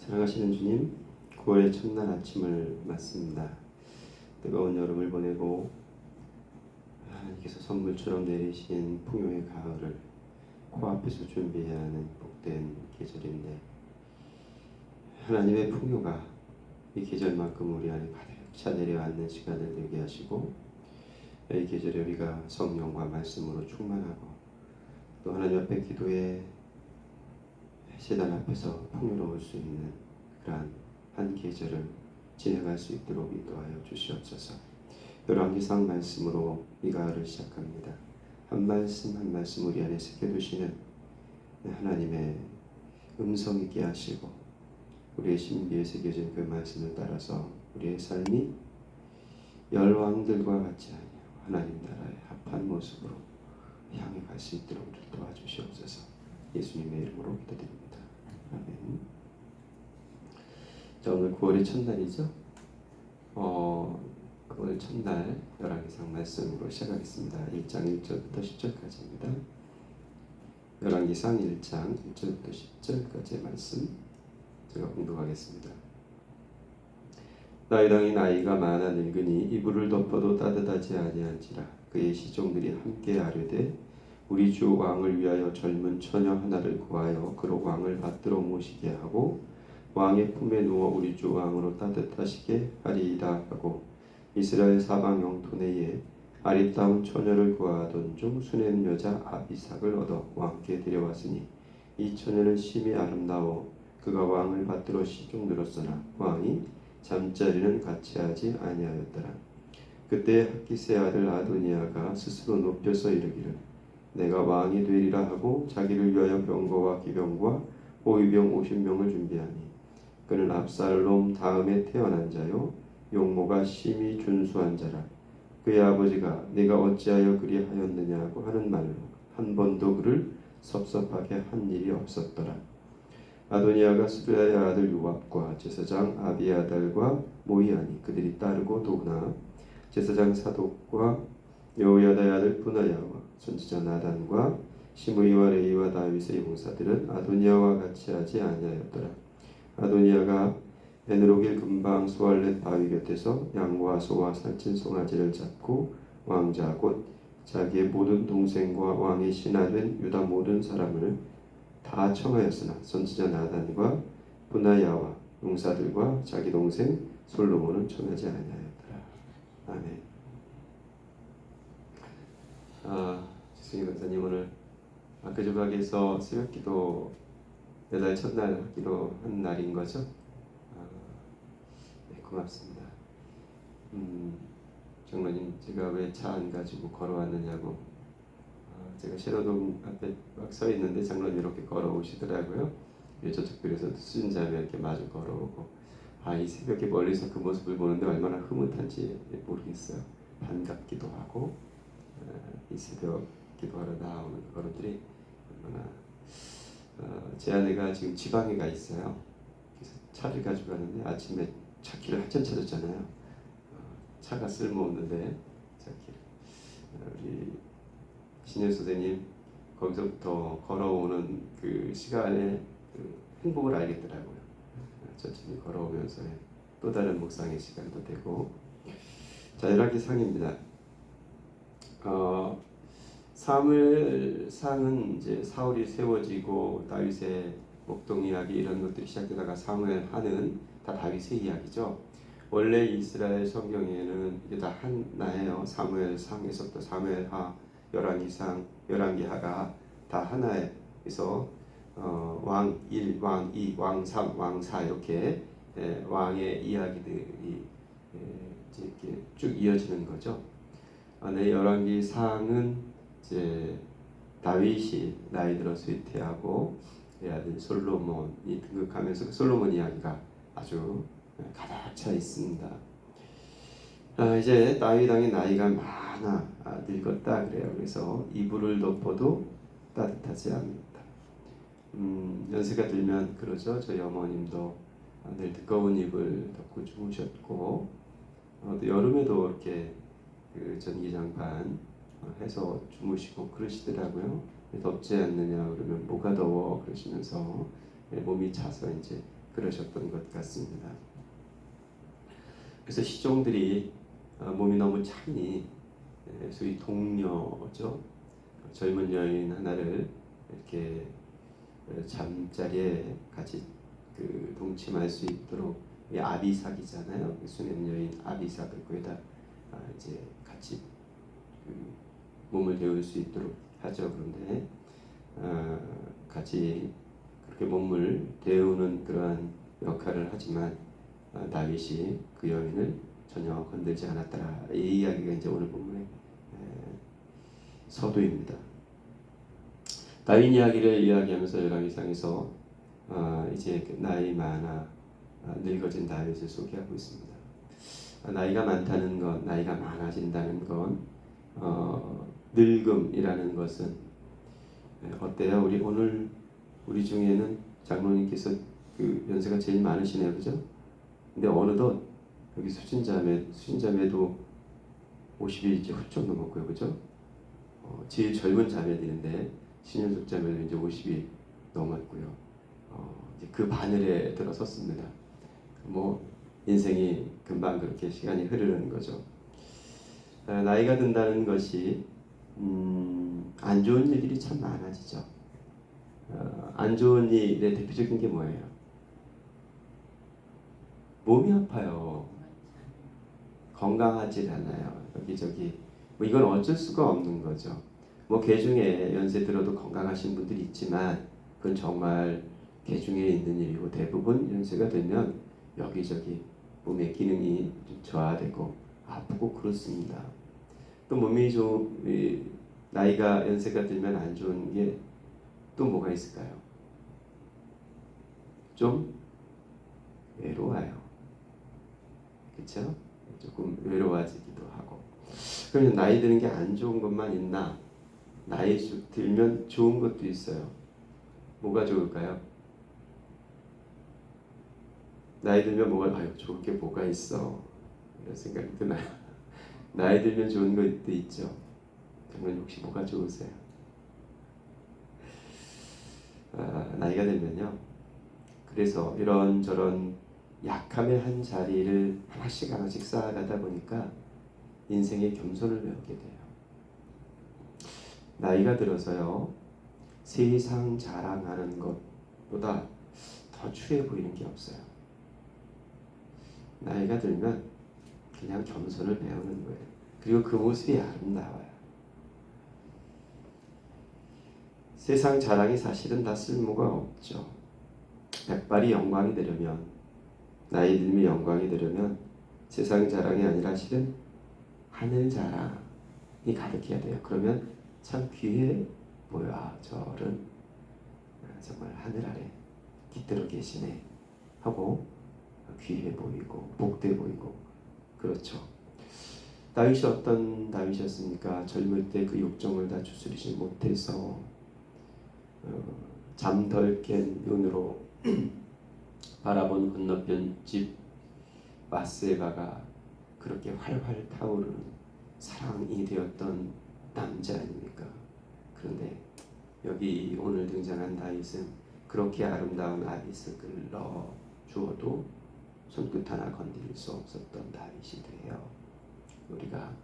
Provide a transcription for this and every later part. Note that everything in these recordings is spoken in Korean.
사랑하시는 주님, 9월의 첫날 아침을 맞습니다. 뜨거운 여름을 보내고 하나님께서 선물처럼 내리신 풍요의 가을을 코앞에서 준비해야 하는 복된 계절인데, 하나님의 풍요가 이 계절만큼 우리 안에 가득 차 내려앉는 시간을 되게 하시고, 이 계절에 우리가 성령과 말씀으로 충만하고 또 하나님 앞에 기도에 제단 앞에서 풍요로울 수 있는 그러한 한 계절을 지나갈 수 있도록 인도하여 주시옵소서. 열왕기상 말씀으로 이 가을을 시작합니다. 한 말씀 한 말씀 우리 안에 새겨두시는 하나님의 음성 있게 하시고, 우리의 신비에 새겨진 그 말씀을 따라서 우리의 삶이 열왕들과 같지 아니하고 하나님 나라의 합한 모습으로 향해 갈 수 있도록 도와주시옵소서. 예수님의 이름으로 기도드립니다. 아멘. 자, 오늘 9월의 첫날이죠. 9월 첫날 열왕기상 말씀으로 시작하겠습니다. 1장 1절부터 10절까지입니다. 열왕기상 1장 1절부터 10절까지의 말씀 제가 공독하겠습니다. 다윗 왕이 나이가 많아 늙으니 이불을 덮어도 따뜻하지 아니한지라. 그의 시종들이 함께 아뢰되 우리 주 왕을 위하여 젊은 처녀 하나를 구하여 그로 왕을 받들어 모시게 하고 왕의 품에 누워 우리 주 왕으로 따뜻하시게 하리이다 하고, 이스라엘 사방 영토 내에 아리따운 처녀를 구하던 중 수냄 여자 아비삭을 얻어 왕께 데려왔으니 이 처녀는 심히 아름다워 그가 왕을 받들어 시종들었으나 왕이 잠자리는 같이 하지 아니하였더라. 그때 학기스의 아들 아도니아가 스스로 높여서 이르기를 내가 왕이 되리라 하고 자기를 위하여 병거와 기병과 호위병 50명을 준비하니 그는 압살롬 다음에 태어난 자요 용모가 심히 준수한 자라. 그의 아버지가 네가 어찌하여 그리하였느냐고 하는 말로 한 번도 그를 섭섭하게 한 일이 없었더라. 아도니아가 스루야의 아들 요압과 제사장 아비아달과 모이하니 그들이 따르고 도구나 제사장 사독과 여호야다의 아들 분하야와 선지자 나단과 시므이와 레이와 다윗의 용사들은 아도니아와 같이 하지 아니하였더라. 아도니아가 베느로길 근방 수알렛 바위 곁에서 양과 소와 살찐 송아지를 잡고 왕자 곧 자기의 모든 동생과 왕의 신하된 유다 모든 사람을 다 청하였으나 선지자 나단과 분하야와 용사들과 자기 동생 솔로몬은 청하지 아니하였더라. 아멘. 지승희 박사님 오늘 그 조각에서 새벽기도 매달 첫날 하기로 한 날인 거죠? 네, 고맙습니다. 장로님, 제가 왜 차 안 가지고 걸어왔느냐고. 제가 신호등 앞에 막 서 있는데 장로님 이렇게 걸어오시더라고요. 저쪽 길에서 수진자매 이렇게 마주 걸어오고, 이 새벽에 멀리서 그 모습을 보는데 얼마나 흐뭇한지 모르겠어요. 반갑기도 하고, 이 새벽 기도하러 나오는 걸음들이 얼마나 제 아내가 지금 지방에 가 있어요. 그래서 차를 가지고 가는데 아침에 차키를 한참 찾았잖아요. 차가 쓸모없는데 차키를. 우리 신혜 선생님 거기서부터 걸어오는 그 시간에 그 행복을 알겠더라고요. 천천히 걸어오면서 또 다른 묵상의 시간도 되고. 자, 열왕기상입니다. 사무엘상은 이제 사울이 세워지고 다윗의 목동 이야기 이런 것들이 시작되다가 사무엘하는 다 다윗의 이야기죠. 원래 이스라엘 성경에는 이게 다 하나예요. 사무엘상에서부터 사무엘하, 열왕기상, 열왕기하가 다 하나에서 왕 1, 왕 2, 왕 3, 왕 4 이렇게 왕의 이야기들이 이렇게 쭉 이어지는 거죠. 네, 열왕기상은 이제 다윗이 나이 들어 쇠퇴하고 그의 아들 솔로몬이 등극하면서 그 솔로몬 이야기가 아주 가득 차 있습니다. 이제 다윗 왕의 나이가 많아 늙었다 그래요. 그래서 이불을 덮어도 따뜻하지 않는다. 연세가 들면 그러죠. 저희 어머님도 늘 두꺼운 이불 덮고 주무셨고, 또 여름에도 이렇게 그 전기장판 해서 주무시고 그러시더라고요. 덥지 않느냐 그러면 뭐가 더워 그러시면서 몸이 차서 이제 그러셨던 것 같습니다. 그래서 시종들이 몸이 너무 차니 소위 동녀죠. 젊은 여인 하나를 이렇게 잠자리에 같이 동침할 수 있도록 아비삭이잖아요. 수냄 여인 아비삭을 거기다 이제 같이 몸을 데울 수 있도록 하죠. 그런데 같이 그렇게 몸을 데우는 그러한 역할을 하지만 다윗이 그 여인을 전혀 건들지 않았더라. 이 이야기가 이제 오늘 본문의 서두입니다. 다윗 이야기를 이야기하면서 열왕기상에서 이제 나이 많아 늙어진 다윗을 소개하고 있습니다. 나이가 많다는 것, 나이가 많아진다는 건 늙음이라는 것은 어때요? 우리 중에는 장로님께서 그 연세가 제일 많으시네요, 그죠? 근데 어느덧 여기 수진자매도 50이 이제 훌쩍 넘었고요, 그죠? 제일 젊은 자매들인데 신현숙 자매도 이제 50이 넘었고요. 이제 그 바늘에 들어섰습니다. 뭐 인생이 금방 그렇게 시간이 흐르는 거죠. 나이가 든다는 것이 안 좋은 일들이 참 많아지죠. 안 좋은 일의 대표적인 게 뭐예요? 몸이 아파요. 건강하지 않아요. 여기저기 뭐 이건 어쩔 수가 없는 거죠. 뭐 개중에 연세 들어도 건강하신 분들이 있지만 그건 정말 개중에 있는 일이고 대부분 연세가 되면 여기저기 몸의 기능이 좀 저하되고 아프고 그렇습니다. 또 몸이 좀 나이가 연세가 들면 안 좋은 게 또 뭐가 있을까요? 좀 외로워요. 그렇죠? 조금 외로워지기도 하고. 그러면 나이 드는 게 안 좋은 것만 있나? 나이 들면 좋은 것도 있어요. 뭐가 좋을까요? 나이 들면 좋을 게 뭐가 있어? 이런 생각이 드나요? 나이 들면 좋은 것도 있죠. 그러면 혹시 뭐가 좋으세요? 나이가 들면요. 그래서 이런저런 약함의 한 자리를 하나씩 쌓아가다 보니까 인생의 겸손을 배우게 돼요. 나이가 들어서요. 세상 자랑하는 것보다 더 추해 보이는 게 없어요. 나이가 들면 그냥 겸손을 배우는 거예요. 그리고 그 모습이 아름다워요. 세상 자랑이 사실은 다 쓸모가 없죠. 백발이 영광이 되려면, 나이 들면 영광이 되려면 세상 자랑이 아니라 실은 하늘 자랑이 가득해야 돼요. 그러면 참 귀해 보여. 저는 정말 하늘 아래 깃들어 계시네 하고 귀해 보이고 복돼 보이고 그렇죠. 다윗이 어떤 다윗이었습니까? 젊을 때 그 욕정을 다 추스리지 못해서 잠덜 깬 눈으로 바라본 건너편 집 바세바가 그렇게 활활 타오르는 사랑이 되었던 남자 아닙니까? 그런데 여기 오늘 등장한 다윗은 그렇게 아름다운 아비스를 넣어 주어도 손끝 하나 건드릴 수 없었던 다윗이 돼요. 우리가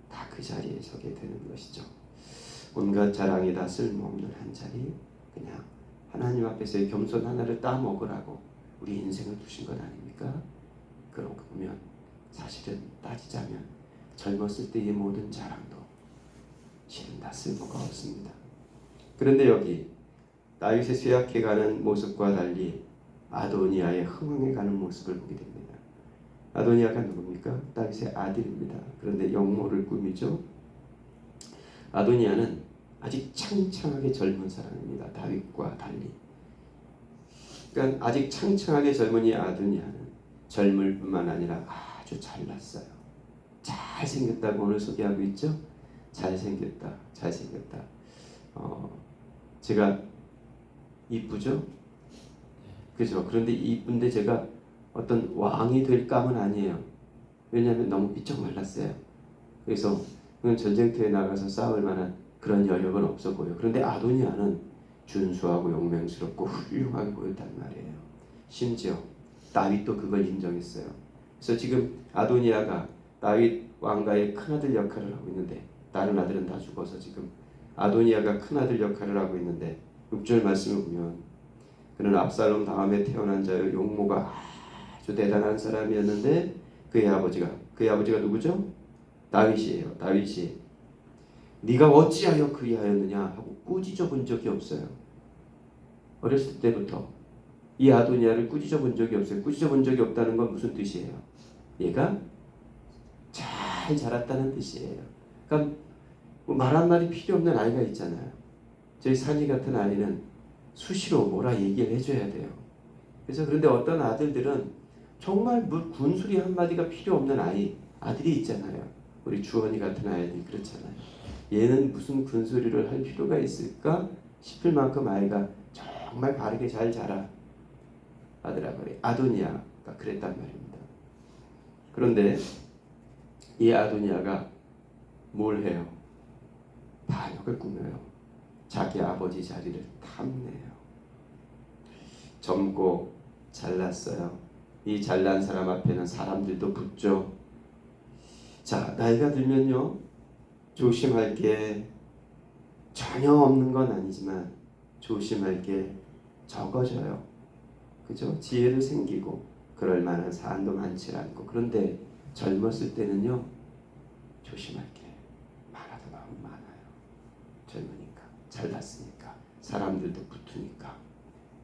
다 그 자리에 서게 되는 것이죠. 온갖 자랑이 다 쓸모없는 한 자리, 그냥 하나님 앞에서의 겸손 하나를 따먹으라고 우리 인생을 두신 것 아닙니까? 그러고 보면 사실은 따지자면 젊었을 때의 모든 자랑도 실은 다 쓸모가 없습니다. 그런데 여기 다윗의 쇠약해가는 모습과 달리 아도니아의 흥황해가는 모습을 보게 됩니다. 아도니아가 누굽니까? 다윗의 아들입니다. 그런데 영모를 꾸미죠. 아도니아는 아직 창창하게 젊은 사람입니다. 다윗과 달리. 그러니까 아직 창창하게 젊은 이 아도니아는 젊을 뿐만 아니라 아주 잘났어요. 잘생겼다고 오늘 소개하고 있죠. 잘생겼다. 제가 이쁘죠? 그죠? 그런데 이쁜데 제가 어떤 왕이 될 감은 아니에요. 왜냐하면 너무 삐쩍 말랐어요. 그래서 전쟁터에 나가서 싸울 만한 그런 여력은 없어 보여. 그런데 아도니아는 준수하고 용맹스럽고 훌륭하게 보였단 말이에요. 심지어 다윗도 그걸 인정했어요. 그래서 지금 아도니아가 다윗 왕가의 큰아들 역할을 하고 있는데, 다른 아들은 다 죽어서 지금 아도니아가 큰아들 역할을 하고 있는데, 6절 말씀을 보면 그는 압살롬 다음에 태어난 자요 용모가 아주 대단한 사람이었는데 그의 아버지가 누구죠? 다윗이에요. 다윗이 네가 어찌하여 그리하였느냐 하고 꾸짖어 본 적이 없어요. 어렸을 때부터 이 아도니아를 꾸짖어 본 적이 없어요. 꾸짖어 본 적이 없다는 건 무슨 뜻이에요? 얘가 잘 자랐다는 뜻이에요. 그러니까 뭐 말 한마디 필요 없는 아이가 있잖아요. 저희 산이 같은 아이는 수시로 뭐라 얘기를 해줘야 돼요. 그래서 그런데 어떤 아들들은 정말 군소리 한마디가 필요 없는 아들이 있잖아요. 우리 주원이 같은 아이들이 그렇잖아요. 얘는 무슨 군소리를 할 필요가 있을까 싶을 만큼 아이가 정말 바르게 잘 자라더라고요. 아도니아가 그랬단 말입니다. 그런데 이 아도니아가 뭘 해요? 반역을 꾸며요. 자기 아버지 자리를 탐내요. 젊고 잘났어요. 이 잘난 사람 앞에는 사람들도 붙죠. 자, 나이가 들면요, 조심할 게 전혀 없는 건 아니지만 조심할 게 적어져요. 그죠? 지혜도 생기고 그럴 만한 사안도 많지 않고. 그런데 젊었을 때는요, 조심할 게 많아도 너무 많아요. 젊으니까, 잘났으니까, 사람들도 붙으니까.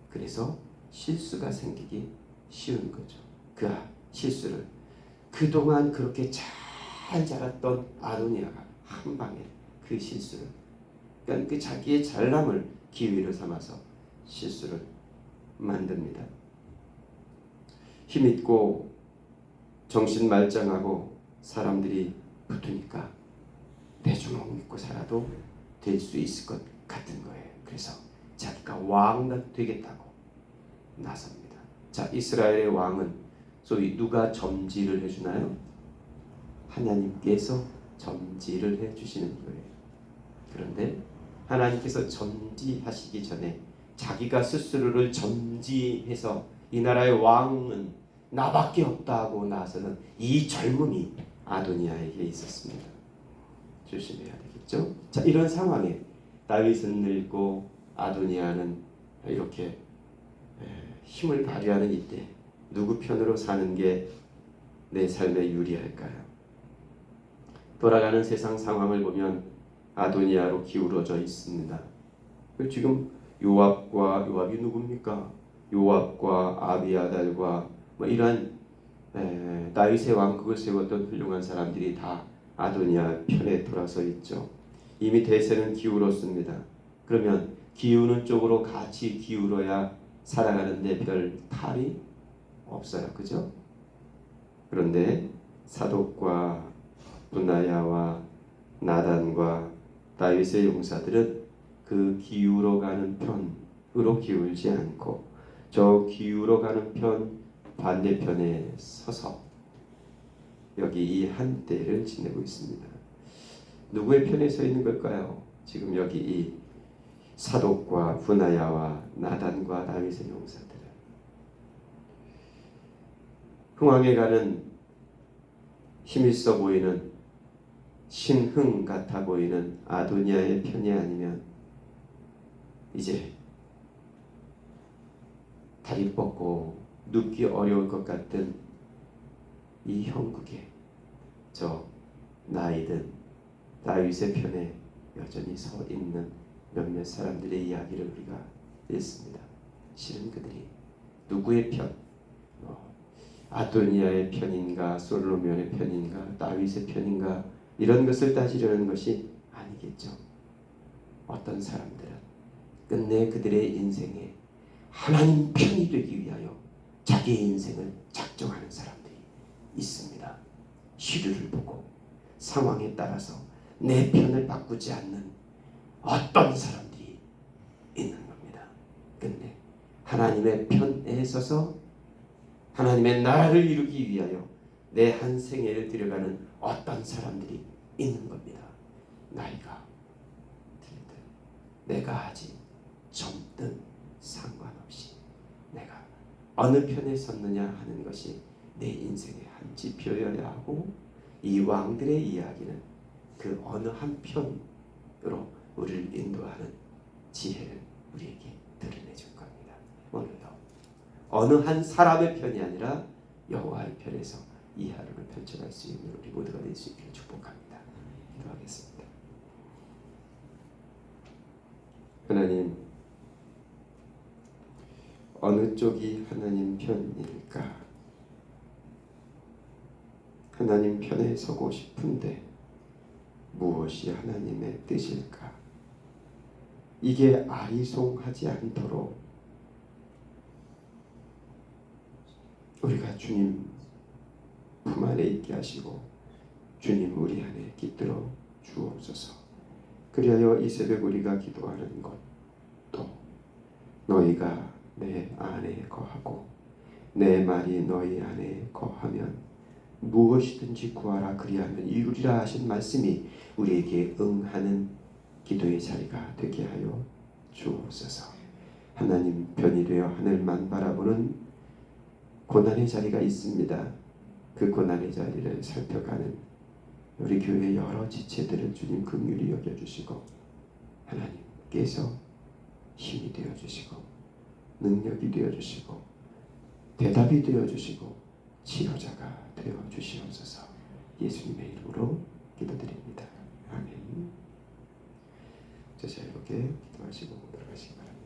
그래서 실수가 생기기 쉬운 거죠. 그 실수를 그동안 그렇게 잘 자랐던 아도니아가 한 방에 그 실수를, 그러니까 그 자기의 잘남을 기회로 삼아서 실수를 만듭니다. 힘있고 정신 말짱하고 사람들이 붙으니까 내 주먹 믿고 살아도 될 수 있을 것 같은 거예요. 그래서 자기가 왕 되겠다고 나섭니다. 자, 이스라엘의 왕은 소위 누가 점지를 해주나요? 하나님께서 점지를 해주시는 거예요. 그런데 하나님께서 점지하시기 전에 자기가 스스로를 점지해서 이 나라의 왕은 나밖에 없다고 나서는 이 젊음이 아도니아에게 있었습니다. 조심해야 되겠죠? 자, 이런 상황에 다윗은 늙고 아도니아는 이렇게 힘을 발휘하는 이때 누구 편으로 사는 게 내 삶에 유리할까요? 돌아가는 세상 상황을 보면 아도니아로 기울어져 있습니다. 지금 요압이 누굽니까? 요압과 아비아달과 뭐 이런 다윗의 왕국을 세웠던 훌륭한 사람들이 다 아도니아 편에 돌아서 있죠. 이미 대세는 기울었습니다. 그러면 기우는 쪽으로 같이 기울어야 살아가는데 별 탈이 없어요. 그죠? 그런데 사독과 분하야와 나단과 다윗의 용사들은 그 기울어가는 편으로 기울지 않고 저 기울어가는 편 반대편에 서서 여기 이 한때를 지내고 있습니다. 누구의 편에 서 있는 걸까요? 지금 여기 이 사독과 분하야와 나단과 다윗의 용사들은 흥왕에 가는 힘있어 보이는 신흥 같아 보이는 아도니아의 편이 아니면 이제 다리 뻗고 눕기 어려울 것 같은 이 형국에 저 나이든 다윗의 편에 여전히 서 있는 몇몇 사람들의 이야기를 우리가 읽습니다. 실은 그들이 누구의 편? 아도니아의 편인가, 솔로몬의 편인가, 다윗의 편인가, 이런 것을 따지려는 것이 아니겠죠. 어떤 사람들은 끝내 그들의 인생에 하나님 편이 되기 위하여 자기의 인생을 작정하는 사람들이 있습니다. 시류를 보고 상황에 따라서 내 편을 바꾸지 않는 어떤 사람들이 있는 겁니다. 끝내 하나님의 편에 서서 하나님의 나라를 이루기 위하여 내 한 생애를 들여가는 어떤 사람들이 있는 겁니다. 나이가 들든 내가 아직 젊든 상관없이 내가 어느 편에 섰느냐 하는 것이 내 인생의 한 지표여야 하고, 이 왕들의 이야기는 그 어느 한 편으로 우리를 인도하는 지혜를 우리에게 드러내 줄 겁니다. 오늘도 어느 한 사람의 편이 아니라 여호와의 편에서 이 하루를 펼쳐갈 수 있는 우리 모두가 될 수 있기를 축복합니다. 기도하겠습니다. 하나님, 어느 쪽이 하나님 편일까? 하나님 편에 서고 싶은데 무엇이 하나님의 뜻일까? 이게 아리송하지 않도록 우리가 주님 품 안에 있게 하시고 주님 우리 안에 깃들어 주옵소서. 그리하여 이 새벽 우리가 기도하는 것도 너희가 내 안에 거하고 내 말이 너희 안에 거하면 무엇이든지 구하라 그리하면 이루리라 하신 말씀이 우리에게 응하는 기도의 자리가 되게 하여 주옵소서. 하나님 편이 되어 하늘만 바라보는 고난의 자리가 있습니다. 그 고난의 자리를 살펴가는 우리 교회의 여러 지체들을 주님 긍휼히 여겨주시고 하나님께서 힘이 되어주시고 능력이 되어주시고 대답이 되어주시고 치료자가 되어주시옵소서. 예수님의 이름으로 기도드립니다. 아멘. 자, 자유롭게 기도하시고 들어가시기 바랍니다.